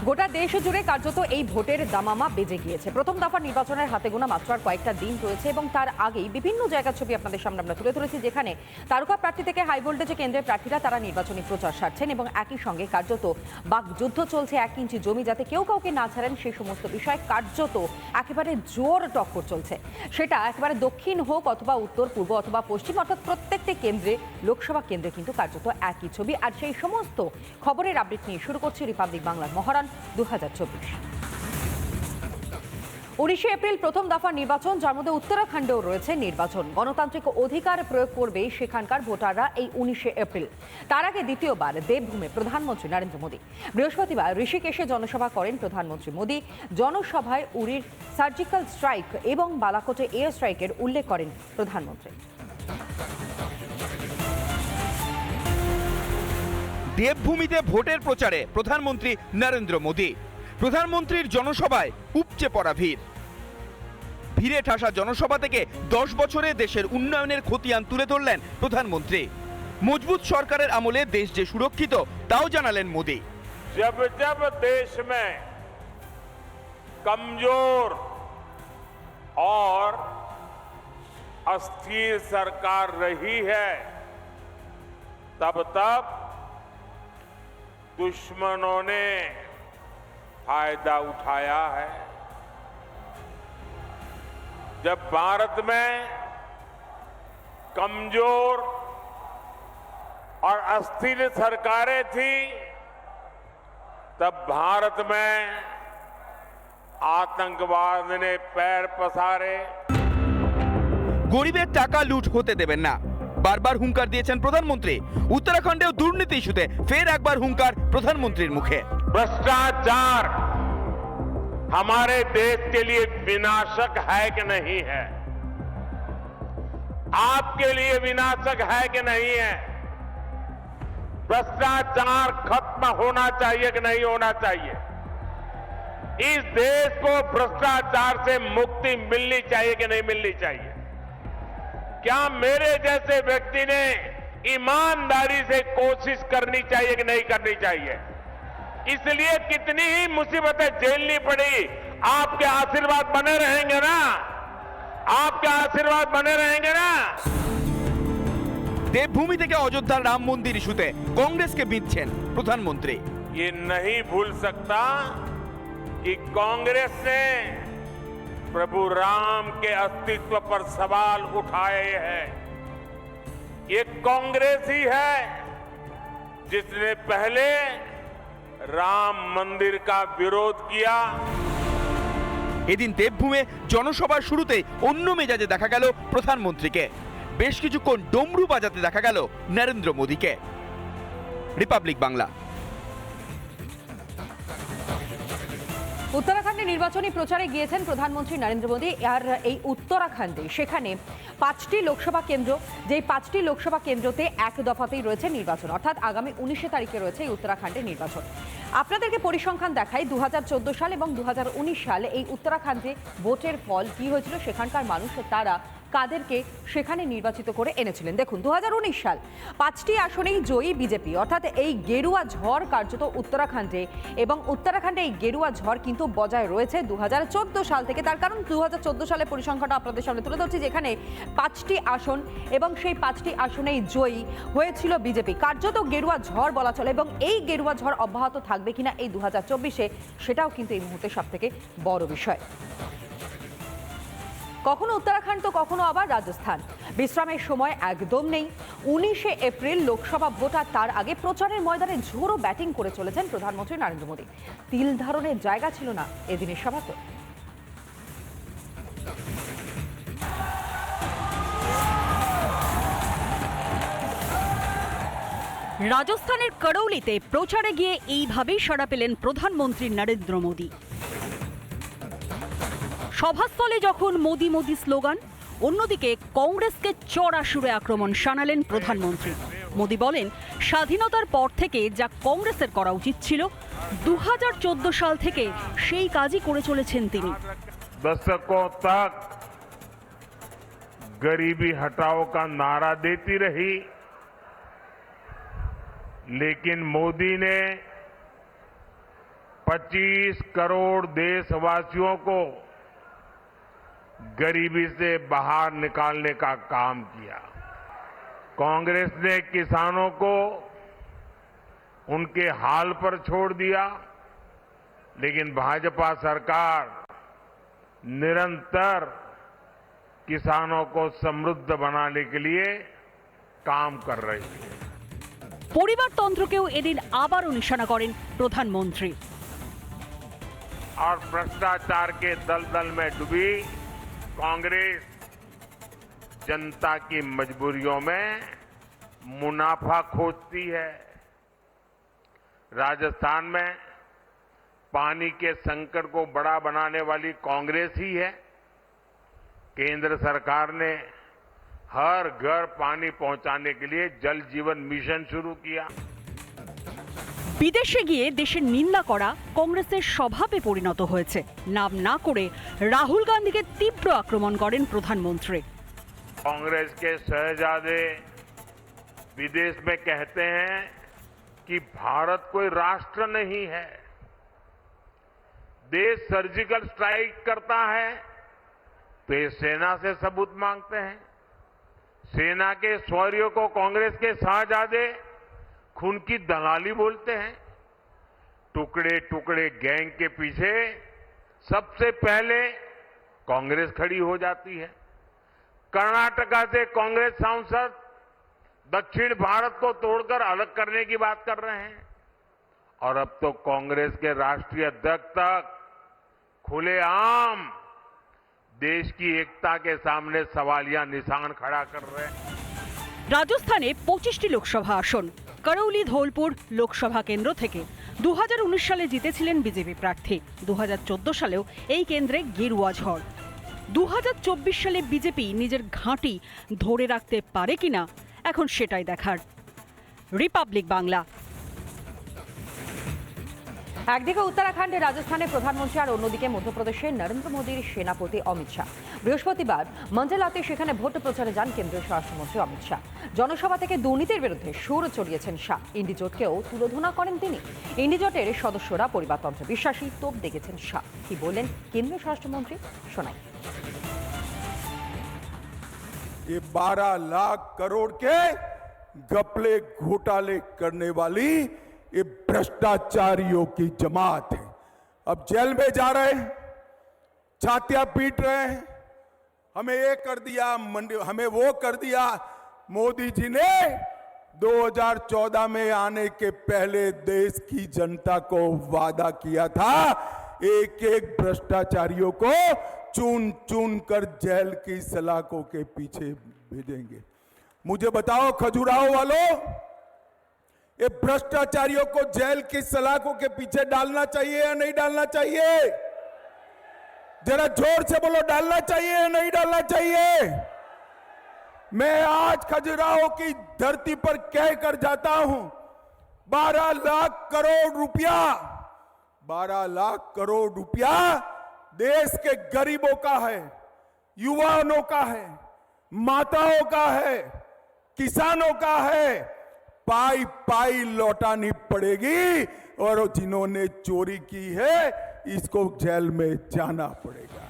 গোটা দেশ জুড়ে কার্যত এই ভোটের দামামা বেজে গিয়েছে। প্রথম দফা নির্বাচনের হাতে গোনা মাত্র আর কয়েকটা দিন রয়েছে এবং তার আগেই বিভিন্ন জায়গার ছবি আপনাদের সামনে আমরা তুলে ধরেছি, যেখানে তারকা প্রার্থী থেকে হাই ভোল্টেজে কেন্দ্রের প্রার্থীরা তারা নির্বাচনী প্রচার সারছেন এবং একই সঙ্গে কার্যত বাকযুদ্ধ চলছে। 1 ইঞ্চি জমি যাতে কেউ কাউকে না ছাড়েন সেই সমস্ত বিষয় কার্যত একেবারে জোর টক্কর চলছে। সেটা একেবারে দক্ষিণ হোক অথবা উত্তর, পূর্ব অথবা পশ্চিম, অর্থাৎ প্রত্যেকটি কেন্দ্রে, লোকসভা কেন্দ্রে কিন্তু কার্যত একই ছবি। আর সেই সমস্ত খবরের আপডেট নিয়ে শুরু করছে রিপাবলিক বাংলার মহারণ 2024। 19 এপ্রিল প্রথম দফা নির্বাচন, যার মধ্যে উত্তরাখণ্ডেও রয়েছে নির্বাচন। গণতান্ত্রিক অধিকার প্রয়োগ করবে সেখানকার ভোটাররা এই 19 এপ্রিল। তার আগে দ্বিতীয়বার দেবভূমে প্রধানমন্ত্রী নরেন্দ্র মোদী। বৃহস্পতিবার ঋষিকেশে জনসভা করেন প্রধানমন্ত্রী মোদী। জনসভায় উরির সার্জিক্যাল স্ট্রাইক এবং বালাকোটে এয়ার স্ট্রাইকের উল্লেখ করেন প্রধানমন্ত্রী। দেবভূমিতে ভোটের প্রচারে প্রধানমন্ত্রী নরেন্দ্র মোদী। প্রধানমন্ত্রীর জনসভায় উপচে পড়া ভিড়। ভিড়ে ঠাসা জনসভা থেকে 10 বছরে দেশের উন্নয়নের খতিয়ান তুলে ধরলেন প্রধানমন্ত্রী। মজবুত সরকারের আমলে দেশ যে সুরক্ষিত তাও জানালেন মোদী। जब जब देश में कमजोर और अस्थिर सरकार रही है, तब तब दुश्मनों ने फायदा उठाया है। जब भारत में कमजोर और अस्थिर सरकारें थी, तब भारत में आतंकवाद ने पैर पसारे। গরিবের টাকা লুট হতে দেবেন না, বারবার হুঙ্কার দিয়েছেন প্রধানমন্ত্রী। উত্তরাখণ্ডেও দুর্নীতি ইস্যুতে ফের একবার হুঙ্কার প্রধানমন্ত্রীর মুখে। भ्रष्टाचार हमारे देश के लिए विनाशक है कि नहीं है? आपके लिए विनाशक है कि नहीं है? भ्रष्टाचार खत्म होना चाहिए कि नहीं होना चाहिए? इस देश को भ्रष्टाचार से मुक्ति मिलनी चाहिए कि नहीं मिलनी चाहिए? क्या मेरे जैसे व्यक्ति ने ईमानदारी से कोशिश करनी चाहिए कि नहीं करनी चाहिए? इसलिए कितनी ही मुसीबतें झेलनी पड़ी, आपके आशीर्वाद बने रहेंगे ना? आपके आशीर्वाद बने रहेंगे ना? দেবভূমি থেকে অযোধ্যার রাম মন্দির ইস্যুতে কংগ্রেসকে বিঁধছেন প্রধানমন্ত্রী। ये नहीं भूल सकता कि कांग्रेस ने प्रभु राम के अस्तित्व पर सवाल उठाए हैं। ये कांग्रेस ही है जिसने पहले राम मंदिर का विरोध किया। এদিন দেবভূমে জনসভার শুরুতেই অন্য মেজাজে দেখা গেল প্রধানমন্ত্রীকে। বেশ কিছুক্ষণ ডমরু বাজাতে দেখা গেল নরেন্দ্র মোদীকে। রিপাবলিক বাংলা। উত্তরাখণ্ডে নির্বাচনী প্রচারে গিয়েছেন প্রধানমন্ত্রী নরেন্দ্র মোদী। আর এই উত্তরাখণ্ডে সেখানে 5টি লোকসভা কেন্দ্র, যেই 5টি লোকসভা কেন্দ্রতে এক দফাতেই রয়েছে নির্বাচন, অর্থাৎ আগামী 19 তারিখে রয়েছে এই উত্তরাখণ্ডে নির্বাচন। আপনাদেরকে পরিসংখ্যান দেখাই। 2014 সাল এবং 2019 সালে এই উত্তরাখণ্ডে ভোটের ফল কি হয়েছিল, সেখানকার মানুষ তারা কাদেরকে সেখানে নির্বাচিত করে এনেছিলেন। দেখুন, 2019 সাল 5টি আসনেই জয়ী বিজেপি, অর্থাৎ এই গেরুয়া ঝড় কার্যত উত্তরাখণ্ডে, এবং উত্তরাখণ্ডে এই গেরুয়া ঝড় কিন্তু বজায় রয়েছে 2014 সাল থেকে। তার কারণ 2014 সালে পরিসংখ্যানটা আপনাদের সামনে তুলে ধরছি, যেখানে 5টি আসন এবং সেই 5টি আসনেই জয়ী হয়েছিল বিজেপি। কার্যত গেরুয়া ঝড় বলা চলে, এবং এই গেরুয়া ঝড় অব্যাহত থাকবে কিনা এই 2024-এ, সেটাও কিন্তু এই মুহূর্তে সব থেকে বড় বিষয়। কখনো উত্তরাখণ্ড তো কখনো আবার রাজস্থান, বিশ্রামের সময় একদম নেই। 19 এপ্রিল লোকসভা ভোট, আর তার আগে প্রচারের ময়দানে ঝোড়ো ব্যাটিং করে চলেছেন প্রধানমন্ত্রী নরেন্দ্র মোদী। তিল ধারণের জায়গা ছিল না এদিনের সভাতে। রাজস্থানের করৌলিতে প্রচারে গিয়ে এইভাবেই সাড়া পেলেন প্রধানমন্ত্রী নরেন্দ্র মোদী। সভাস্থলে যখন মোদি মোদি স্লোগান, অন্যদিকে কংগ্রেসকে চড়া সুরে আক্রমণ শানালেন প্রধানমন্ত্রী। মোদি বলেন, স্বাধীনতার পর থেকে যা কংগ্রেসের করা উচিত ছিল, 2014 সাল থেকে সেই কাজই করে চলেছেন তিনি। दशकों तक गरीबी हटाओ का नारा देती रही, लेकिन मोदी ने 25 करोड़ देशवासियों को गरीबी से बाहर निकालने का काम किया। कांग्रेस ने किसानों को उनके हाल पर छोड़ दिया, लेकिन भाजपा सरकार निरंतर किसानों को समृद्ध बनाने के लिए काम कर रही है। পরিবারতন্ত্রকেও এদিন আবারও নিশানা করেন প্রধানমন্ত্রী। और भ्रष्टाचार के दलदल में डूबी कांग्रेस जनता की मजबूरियों में मुनाफा खोजती है। राजस्थान में पानी के संकट को बड़ा बनाने वाली कांग्रेस ही है। केंद्र सरकार ने हर घर पानी पहुंचाने के लिए जल जीवन मिशन शुरू किया। বিদেশে গিয়ে দেশের নিন্দা করা কংগ্রেসের স্বভাবে পরিণত হয়েছে। নাম না করে রাহুল গান্ধীকে তীব্র আক্রমণ করেন প্রধানমন্ত্রী। कांग्रेस के शहजादे विदेश में कहते हैं कि भारत कोई राष्ट्र नहीं है। देश सर्जिकल स्ट्राइक करता है तो ये सेना से सबूत मांगते हैं। सेना के शौर्य को कांग्रेस के शहजादे खून की दलाली बोलते हैं। टुकड़े टुकड़े गैंग के पीछे सबसे पहले कांग्रेस खड़ी हो जाती है। कर्नाटका से कांग्रेस सांसद दक्षिण भारत को तोड़कर अलग करने की बात कर रहे हैं और अब तो कांग्रेस के राष्ट्रीय अध्यक्ष तक खुलेआम देश की एकता के सामने सवालिया निशान खड़ा कर रहे हैं। রাজস্থানে 25টি লোকসভা আসন করৌলি ধৌলপুর লোকসভা কেন্দ্র থেকে 2019 সালে জিতেছিলেন বিজেপি প্রার্থী। 2014 সালেও এই কেন্দ্রে গেরুয়া ঝড়। 2024 সালে বিজেপি নিজের ঘাঁটি ধরে রাখতে পারে কিনা এখন সেটাই দেখার। রিপাবলিক বাংলা। একদিকে উত্তরাখণ্ডে রাজস্থানের প্রধানমন্ত্রী আর অন্যদিকে মধ্যপ্রদেশে নরেন্দ্র মোদীর সেনাপতি অমিত শাহ। বৃহস্পতিবার মঞ্জেলাতে সেখানে ভোট প্রচারে যান কেন্দ্রীয় স্বরাষ্ট্রমন্ত্রী অমিত শাহ। জনসভা থেকে দুর্নীতির বিরুদ্ধে সুর চড়িয়েছেন শাহ। ইন্ডিজোটকেও তুলোধনা করেন তিনি। ইন্ডিজোটের সদস্যরা পরিবারতন্ত্রে বিশ্বাসী, তোপ দেখেছেন শাহ। কি বললেন কেন্দ্রীয় স্বরাষ্ট্রমন্ত্রী, শোনাই। ये 12 लाख करोड़ के घपले घोटाले करने वाली ये भ्रष्टाचारियों की जमात है। अब जेल में जा रहे हैं, छातियां पीट रहे हैं, हमें ये कर दिया, हमें वो कर दिया। मोदी जी ने 2014 में आने के पहले देश की जनता को वादा किया था एक एक भ्रष्टाचारियों को चुन चुन कर जेल की सलाखों के पीछे भेजेंगे। मुझे बताओ खजुराहो वालों, ये भ्रष्टाचारियों को जेल की सलाखों के पीछे डालना चाहिए या नहीं डालना चाहिए? जरा जोर से बोलो, डालना चाहिए या नहीं डालना चाहिए? मैं आज खजुराहो की धरती पर कह कर जाता हूं, 12 लाख करोड़ रुपया, 12 लाख करोड़ रुपया देश के गरीबों का है, युवाओं का है, माताओं का है, किसानों का है। पाई पाई लौटानी पड़ेगी और जिन्होंने चोरी की है इसको जेल में जाना पड़ेगा।